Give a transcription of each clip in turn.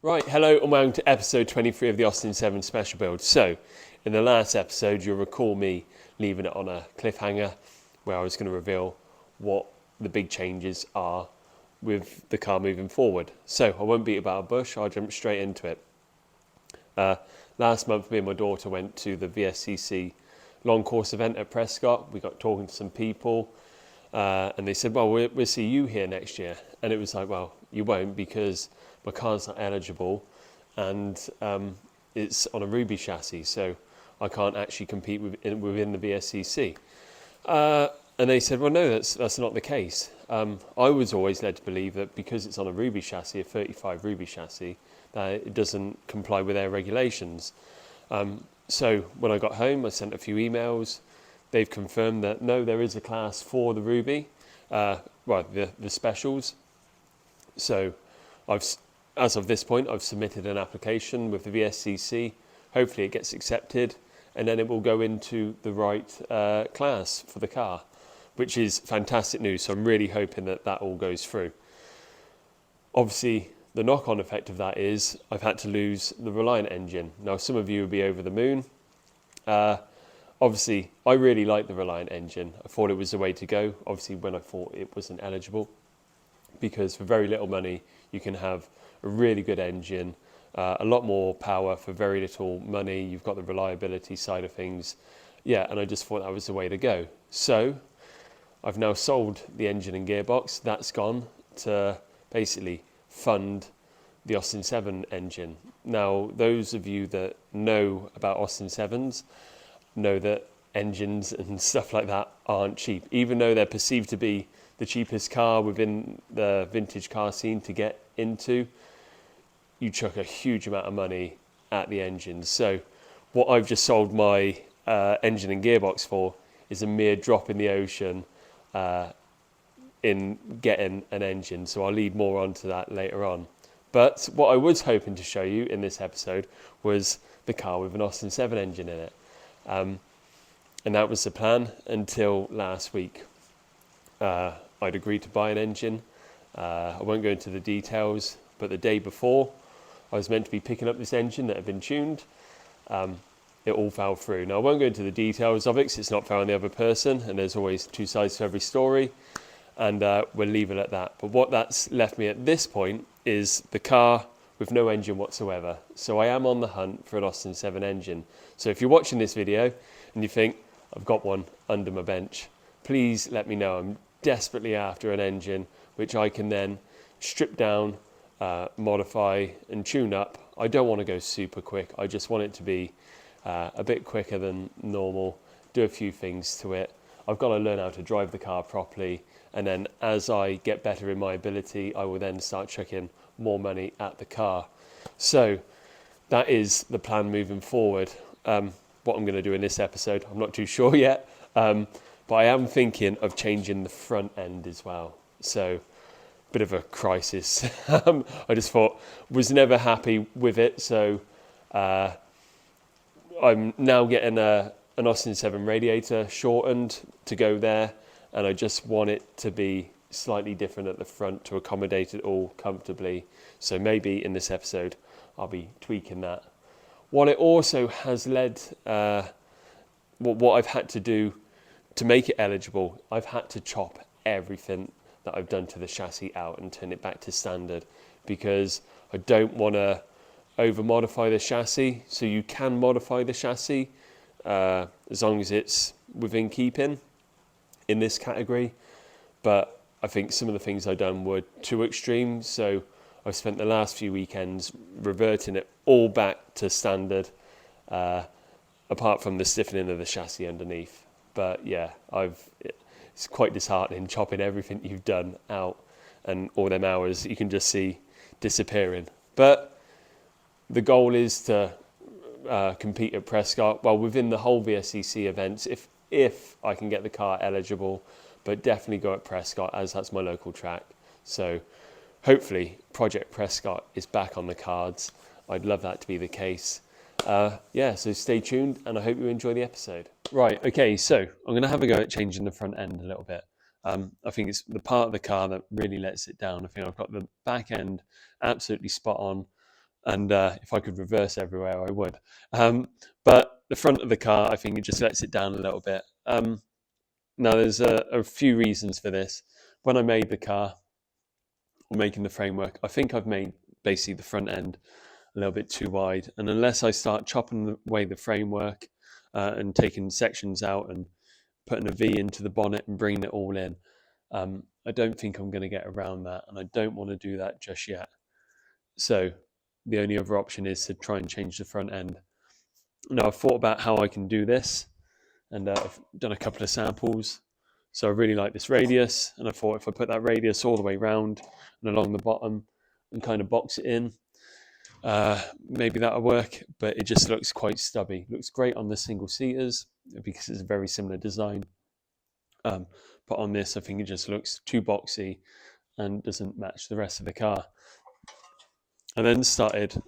Right, hello and welcome to episode 23 of the Austin 7 special build. So, in the last episode, you'll recall me leaving it on a cliffhanger where I was going to reveal what the big changes are with the car moving forward. So, I won't beat about a bush, I'll jump straight into it. Last month, me and my daughter went to the Vscc long course event at Prescott. We got talking to some people and they said, well, we'll see you here next year. And it was like, well, you won't because my car's not eligible and it's on a Ruby chassis, so I can't actually compete within the Vscc. And they said, well, no, that's not the case. I was always led to believe that because it's on a Ruby chassis, a 35 Ruby chassis, that it doesn't comply with their regulations. So when I got home, I sent a few emails. They've confirmed that no, there is a class for the Ruby, the specials. So as of this point, I've submitted an application with the Vscc. Hopefully it gets accepted and then it will go into the right class for the car, which is fantastic news. So I'm really hoping that that all goes through. Obviously, the knock-on effect of that is I've had to lose the Reliant engine. Now, some of you will be over the moon. Obviously, I really like the Reliant engine. I thought it was the way to go, obviously, when I thought it wasn't eligible, because for very little money, you can have a really good engine, a lot more power for very little money. You've got the reliability side of things. Yeah, and I just thought that was the way to go. So I've now sold the engine and gearbox. That's gone to basically fund the Austin 7 engine. Now, those of you that know about Austin 7s know that engines and stuff like that aren't cheap, even though they're perceived to be the cheapest car within the vintage car scene to get into. You chuck a huge amount of money at the engines. So what I've just sold my engine and gearbox for is a mere drop in the ocean in getting an engine. So I'll lead more onto that later on. But what I was hoping to show you in this episode was the car with an Austin 7 engine in it. And that was the plan until last week. I'd agreed to buy an engine. I won't go into the details, but the day before I was meant to be picking up this engine that had been tuned. It all fell through. Now, I won't go into the details of it because it's not fair on the other person, and there's always two sides to every story, and we'll leave it at that. But what that's left me at this point is the car with no engine whatsoever. So I am on the hunt for an Austin 7 engine. So if you're watching this video and you think, I've got one under my bench, please let me know. I'm desperately after an engine which I can then strip down, modify and tune up. I don't want to go super quick. I just want it to be a bit quicker than normal, do a few things to it. I've got to learn how to drive the car properly, and then as I get better in my ability, I will then start chucking more money at the car. So that is the plan moving forward. What I'm going to do in this episode, I'm not too sure yet, but I am thinking of changing the front end as well. So bit of a crisis. I just thought, was never happy with it, so I'm now getting an Austin 7 radiator shortened to go there, and I just want it to be slightly different at the front to accommodate it all comfortably. So maybe in this episode I'll be tweaking that. What it also has led, what I've had to do to make it eligible, I've had to chop everything that I've done to the chassis out and turn it back to standard, because I don't want to over modify the chassis. So you can modify the chassis as long as it's within keeping in this category, but I think some of the things I've done were too extreme, so I've spent the last few weekends reverting it all back to standard, apart from the stiffening of the chassis underneath. But yeah, it's quite disheartening chopping everything you've done out, and all them hours you can just see disappearing. But the goal is to compete at Prescott, well, within the whole Vscc events, if I can get the car eligible, but definitely go at Prescott, as that's my local track. So hopefully Project Prescott is back on the cards. I'd love that to be the case. So stay tuned, and I hope you enjoy the episode. Right, okay, so I'm going to have a go at changing the front end a little bit. I think it's the part of the car that really lets it down. I think I've got the back end absolutely spot on. And if I could reverse everywhere, I would. But the front of the car, I think it just lets it down a little bit. Now, there's a few reasons for this. When I made the car, or making the framework, I think I've made basically the front end a little bit too wide. And unless I start chopping away the framework and taking sections out and putting a V into the bonnet and bringing it all in, I don't think I'm going to get around that. And I don't want to do that just yet. So the only other option is to try and change the front end. Now, I've thought about how I can do this, and I've done a couple of samples. So I really like this radius, and I thought if I put that radius all the way round and along the bottom and kind of box it in, maybe that'll work, but it just looks quite stubby. It looks great on the single seaters because it's a very similar design. But on this, I think it just looks too boxy and doesn't match the rest of the car. I then started,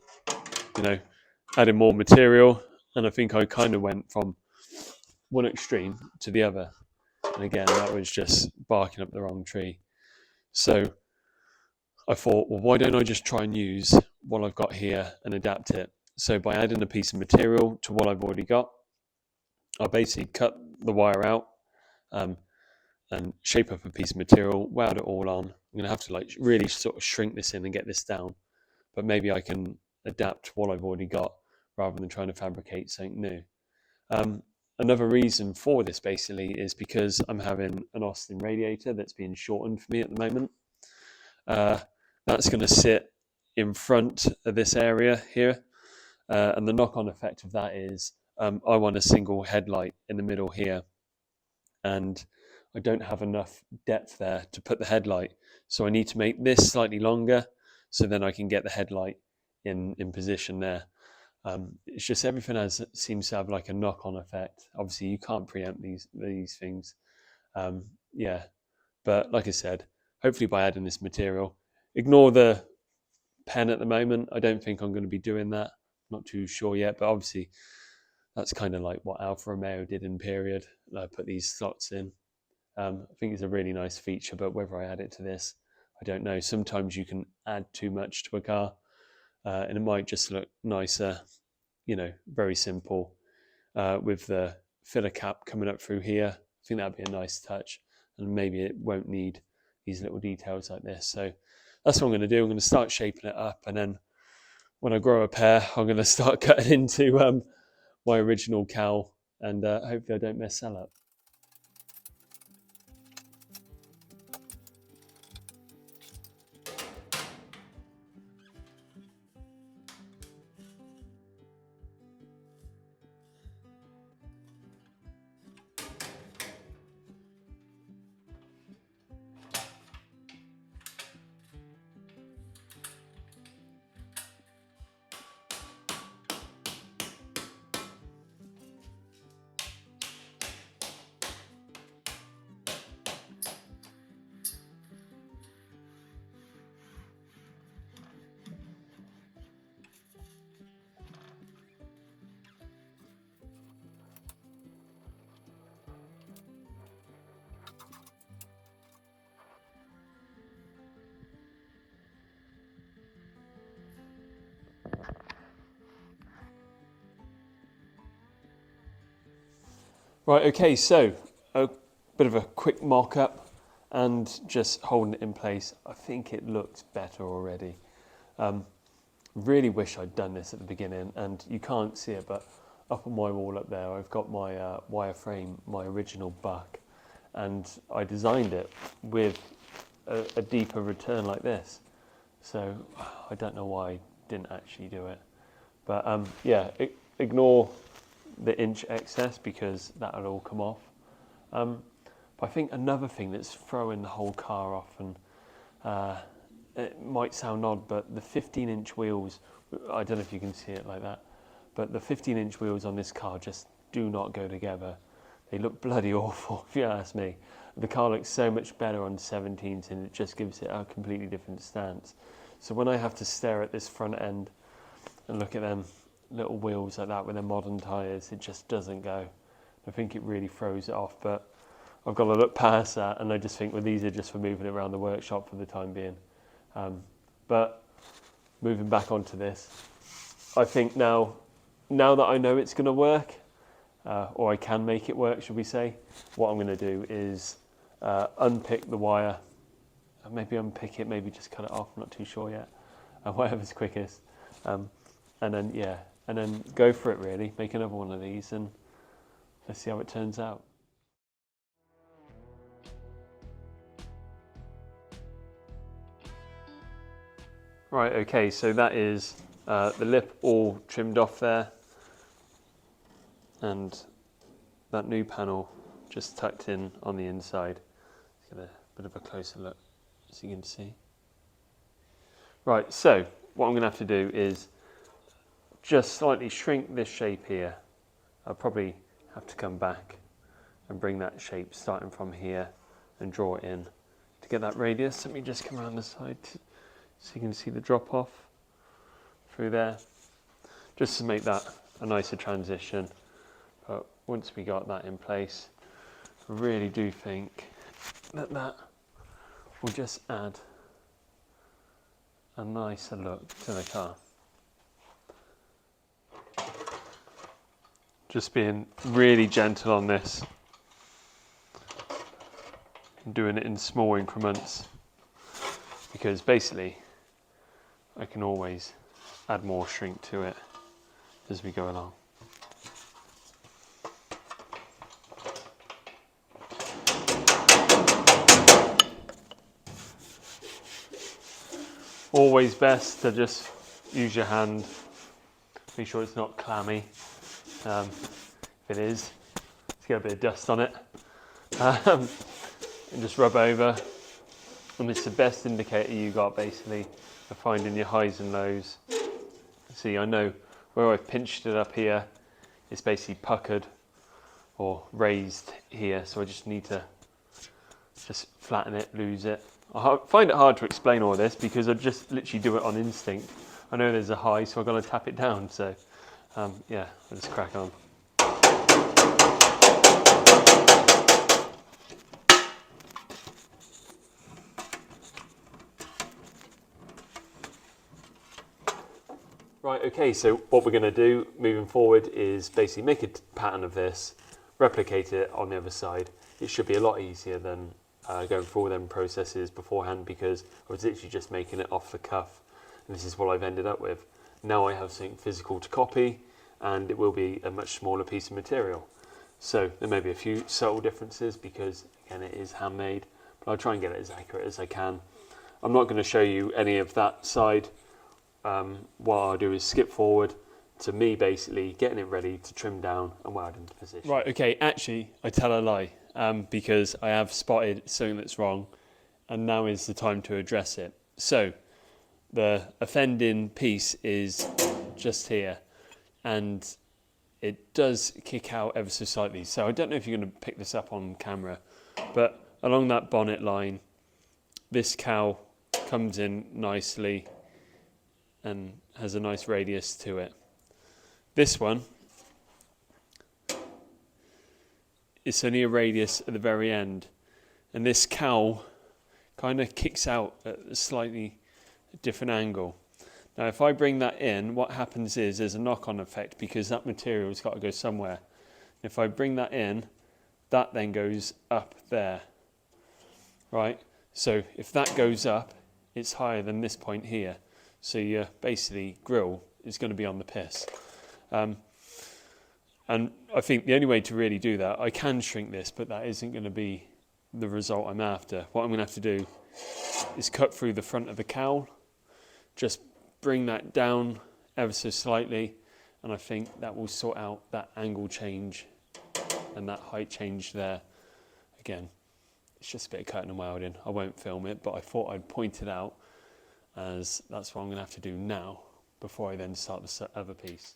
adding more material, and I think I kind of went from one extreme to the other. And again, that was just barking up the wrong tree. So I thought, well, why don't I just try and use what I've got here and adapt it? So by adding a piece of material to what I've already got, I basically cut the wire out and shape up a piece of material, weld it all on. I'm going to have to really sort of shrink this in and get this down. But maybe I can adapt what I've already got rather than trying to fabricate something new. Another reason for this basically is because I'm having an Austin radiator that's being shortened for me at the moment. That's going to sit in front of this area here. And the knock-on effect of that is I want a single headlight in the middle here. And I don't have enough depth there to put the headlight. So I need to make this slightly longer so then I can get the headlight in position there. It's just everything seems to have like a knock-on effect. Obviously, you can't preempt these things. But like I said, hopefully by adding this material, ignore the pen at the moment. I don't think I'm going to be doing that. Not too sure yet, but obviously that's kind of like what Alfa Romeo did in period. I put these slots in. I think it's a really nice feature, but whether I add it to this, I don't know. Sometimes you can add too much to a car, and it might just look nicer, very simple, with the filler cap coming up through here. I think that'd be a nice touch, and maybe it won't need these little details like this. So that's what I'm going to do. I'm going to start shaping it up, and then when I grow a pair, I'm going to start cutting into my original cowl, and hopefully I don't mess that up. Right, okay, so a bit of a quick mock-up and just holding it in place. I think it looks better already. Really wish I'd done this at the beginning, and you can't see it, but up on my wall up there, I've got my wireframe, my original buck, and I designed it with a deeper return like this. So I don't know why I didn't actually do it. But ignore the inch excess because that'll all come off. But I think another thing that's throwing the whole car off, and it might sound odd, but the 15-inch wheels, I don't know if you can see it like that, but the 15-inch wheels on this car just do not go together. They look bloody awful, if you ask me. The car looks so much better on 17s, and it just gives it a completely different stance. So when I have to stare at this front end and look at them little wheels like that with their modern tyres, it just doesn't go. I think it really throws it off, but I've got to look past that, and I just think, well, these are just for moving around the workshop for the time being. But moving back onto this, I think now that I know it's going to work, or I can make it work, should we say, what I'm going to do is unpick the wire, maybe unpick it, maybe just cut it off, I'm not too sure yet, whatever's quickest, and then go for it really, make another one of these and let's see how it turns out. Right, okay, so that is the lip all trimmed off there, and that new panel just tucked in on the inside. Let's get a bit of a closer look, as you can see. Right, so what I'm going to have to do is just slightly shrink this shape here. I'll probably have to come back and bring that shape starting from here and draw it in to get that radius. Let me just come around the side so you can see the drop off through there, just to make that a nicer transition. But once we got that in place, I really do think that will just add a nicer look to the car. Just being really gentle on this and doing it in small increments, because basically I can always add more shrink to it as we go along. Always best to just use your hand, make sure it's not clammy. If it is, let's get a bit of dust on it, and just rub over, and it's the best indicator you got basically for finding your highs and lows. See, I know where I've pinched it up here, it's basically puckered or raised here, so I just need to just flatten it, lose it. I find it hard to explain all this because I just literally do it on instinct. I know there's a high, so I've got to tap it down, so yeah, I'll just crack on. Right, okay, so what we're going to do moving forward is basically make a pattern of this, replicate it on the other side. It should be a lot easier than going through all them processes beforehand, because I was literally just making it off the cuff, and this is what I've ended up with. Now I have something physical to copy, and it will be a much smaller piece of material. So there may be a few subtle differences because, again, it is handmade, but I'll try and get it as accurate as I can. I'm not going to show you any of that side. What I'll do is skip forward to me basically getting it ready to trim down and weld into position. Right, okay, actually I tell a lie, because I have spotted something that's wrong, and now is the time to address it. So the offending piece is just here, and it does kick out ever so slightly. So I don't know if you're going to pick this up on camera, but along that bonnet line, this cowl comes in nicely and has a nice radius to it. This one, it's only a radius at the very end, and this cowl kind of kicks out at a slightly different angle. Now if I bring that in, what happens is there's a knock-on effect, because that material has got to go somewhere. If I bring that in, that then goes up there, right? So if that goes up, it's higher than this point here. So your basically grill is going to be on the piss. And I think the only way to really do that, I can shrink this, but that isn't going to be the result I'm after. What I'm going to have to do is cut through the front of the cowl, just bring that down ever so slightly, and I think that will sort out that angle change and that height change there. Again, it's just a bit of cutting and welding. I won't film it, but I thought I'd point it out, as that's what I'm going to have to do now before I then start the other piece.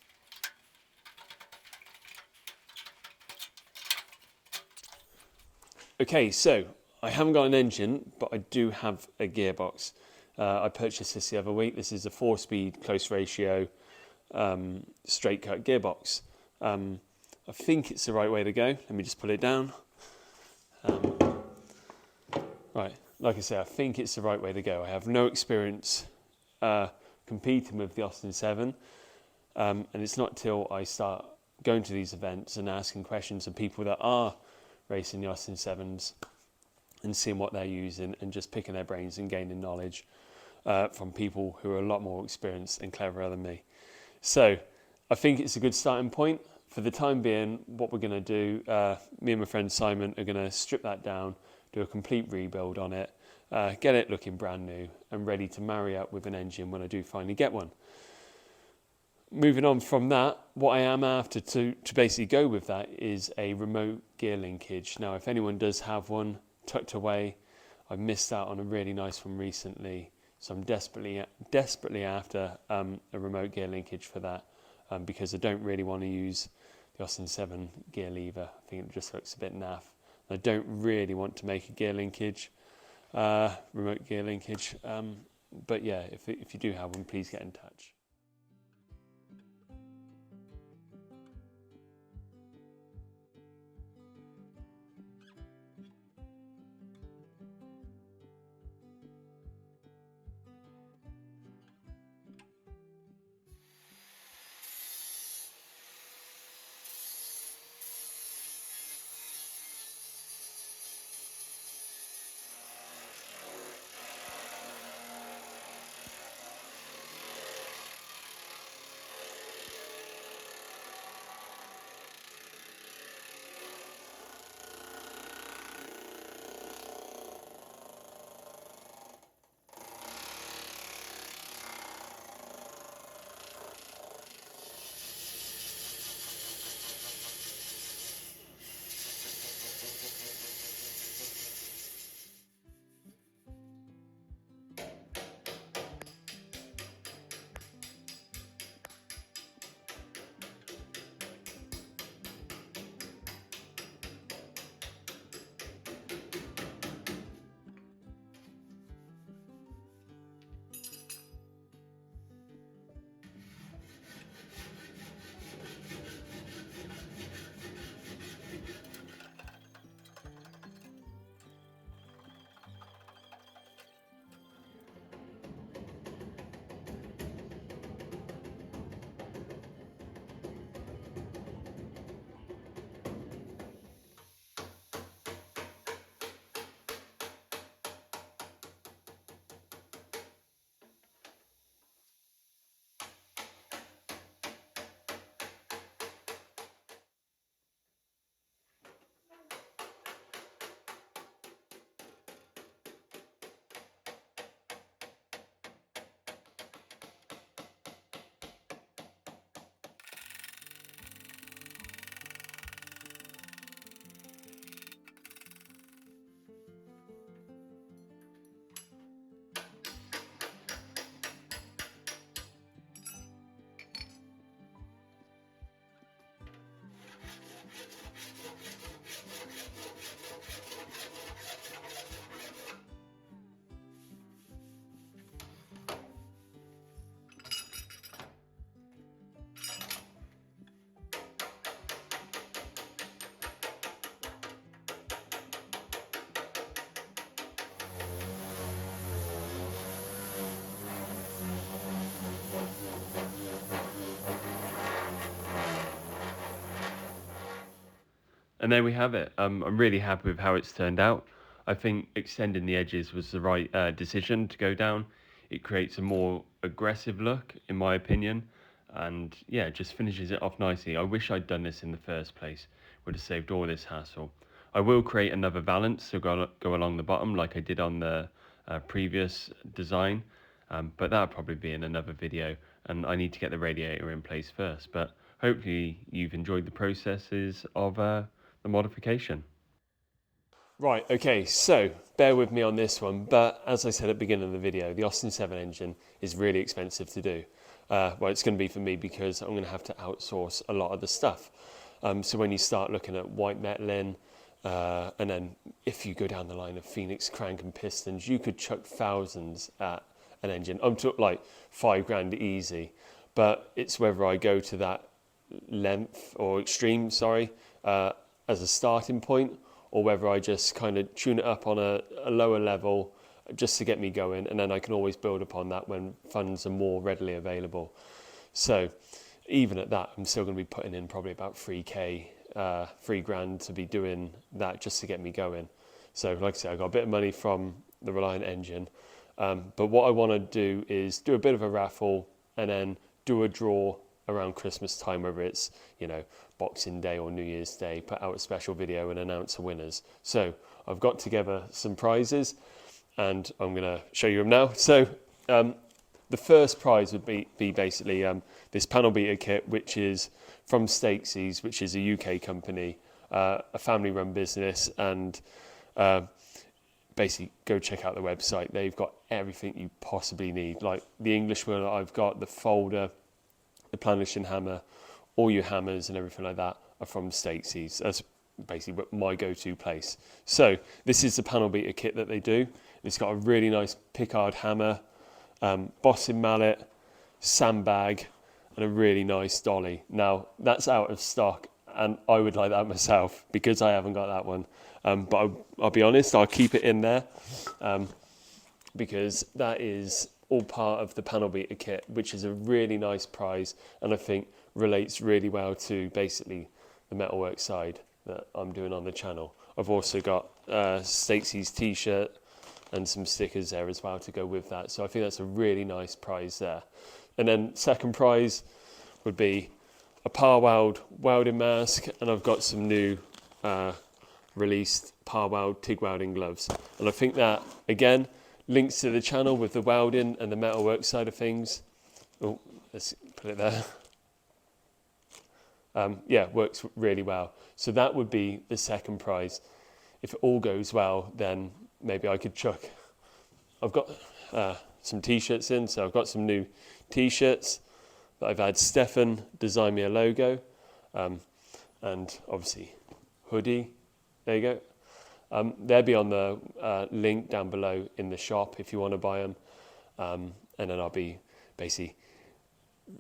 Okay, so I haven't got an engine, but I do have a gearbox. I purchased this the other week. This is a 4-speed close ratio straight cut gearbox. I think it's the right way to go. Let me just put it down. Right, like I say, I think it's the right way to go. I have no experience competing with the Austin 7. And it's not till I start going to these events and asking questions of people that are racing the Austin 7s and seeing what they're using and just picking their brains and gaining knowledge from people who are a lot more experienced and cleverer than me. So I think it's a good starting point. For the time being, what we're going to do, me and my friend Simon are going to strip that down, do a complete rebuild on it, get it looking brand new and ready to marry up with an engine when I do finally get one. Moving on from that, what I am after to basically go with that is a remote gear linkage. Now, if anyone does have one tucked away, I missed out on a really nice one recently, so I'm desperately after a remote gear linkage for that, because I don't really want to use the Austin 7 gear lever. I think it just looks a bit naff. I don't really want to make a gear linkage, remote gear linkage, but yeah, if you do have one, please get in touch. And there we have it. I'm really happy with how it's turned out. I think extending the edges was the right decision to go down. It creates a more aggressive look, in my opinion, and yeah, it just finishes it off nicely. I wish I'd done this in the first place. Would have saved all this hassle. I will create another valance to go along the bottom like I did on the previous design, but that'll probably be in another video, and I need to get the radiator in place first. But hopefully you've enjoyed the processes of the modification. Right, okay, so bear with me on this one, but as I said at the beginning of the video, the Austin 7 engine is really expensive to do. Well, it's going to be for me because I'm going to have to outsource a lot of the stuff. So when you start looking at white metaling, and then if you go down the line of Phoenix crank and pistons, you could chuck thousands at an engine. I'm talking like £5,000 easy, but it's whether I go to that length or extreme, as a starting point, or whether I just kind of tune it up on a lower level just to get me going, and then I can always build upon that when funds are more readily available. So even at that, I'm still going to be putting in probably about 3k, 3 grand to be doing that just to get me going. So like I said, I got a bit of money from the Reliant engine, but what I want to do is do a bit of a raffle and then do a draw around Christmas time, whether it's, you know, Boxing Day or New Year's Day, put out a special video and announce the winners. So I've got together some prizes and I'm going to show you them now. So the first prize would be basically this panel beater kit, which is from Vscc, which is a UK company, a family-run business, and basically go check out the website. They've got everything you possibly need, like the English one that I've got, the folder, the planishing hammer, all your hammers and everything like that are from Vscc. That's basically my go-to place. So this is the panel beater kit that they do. It's got a really nice pickard hammer, bossing mallet, sandbag, and a really nice dolly. Now that's out of stock, and I would like that myself because I haven't got that one. But I'll be honest, I'll keep it in there because that is all part of the panel beater kit, which is a really nice prize, and I think relates really well to basically the metalwork side that I'm doing on the channel. I've also got Stacey's t-shirt and some stickers there as well to go with that. So I think that's a really nice prize there. And then second prize would be a power weld welding mask, and I've got some new released power weld TIG welding gloves. And I think that, again, links to the channel with the welding and the metalwork side of things. Oh, let's put it there. Yeah, works really well. So that would be the second prize. If it all goes well, then maybe I could chuck. I've got some t-shirts in, so I've got some new t-shirts that I've had Stefan design me a logo, and obviously hoodie. There you go. They'll be on the link down below in the shop if you want to buy them. And then I'll be basically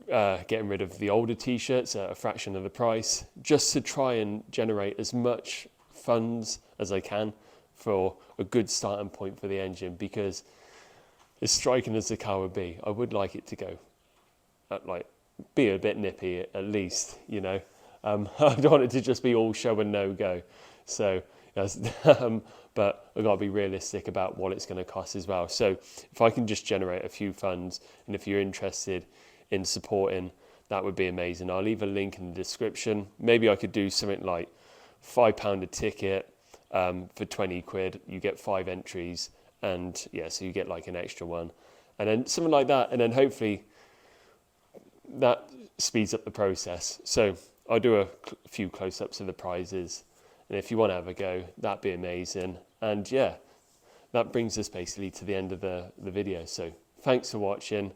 getting rid of the older t-shirts at a fraction of the price, just to try and generate as much funds as I can for a good starting point for the engine, because as striking as the car would be, I would like it to go be a bit nippy at least, you know. I don't want it to just be all show and no go. So, yes, but I've got to be realistic about what it's going to cost as well. So if I can just generate a few funds, and if you're interested in supporting, that would be amazing. I'll leave a link in the description. Maybe I could do something like £5 a ticket for 20 quid. You get 5 entries, and yeah, so you get like an extra one, and then something like that, and then hopefully that speeds up the process. So I'll do a few close-ups of the prizes, and if you want to have a go, that'd be amazing. And yeah, that brings us basically to the end of the video. So thanks for watching.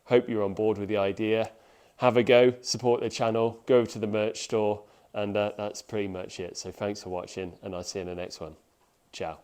Hope you're on board with the idea. Have a go, support the channel, go over to the merch store, and that's pretty much it. So thanks for watching, and I'll see you in the next one. Ciao.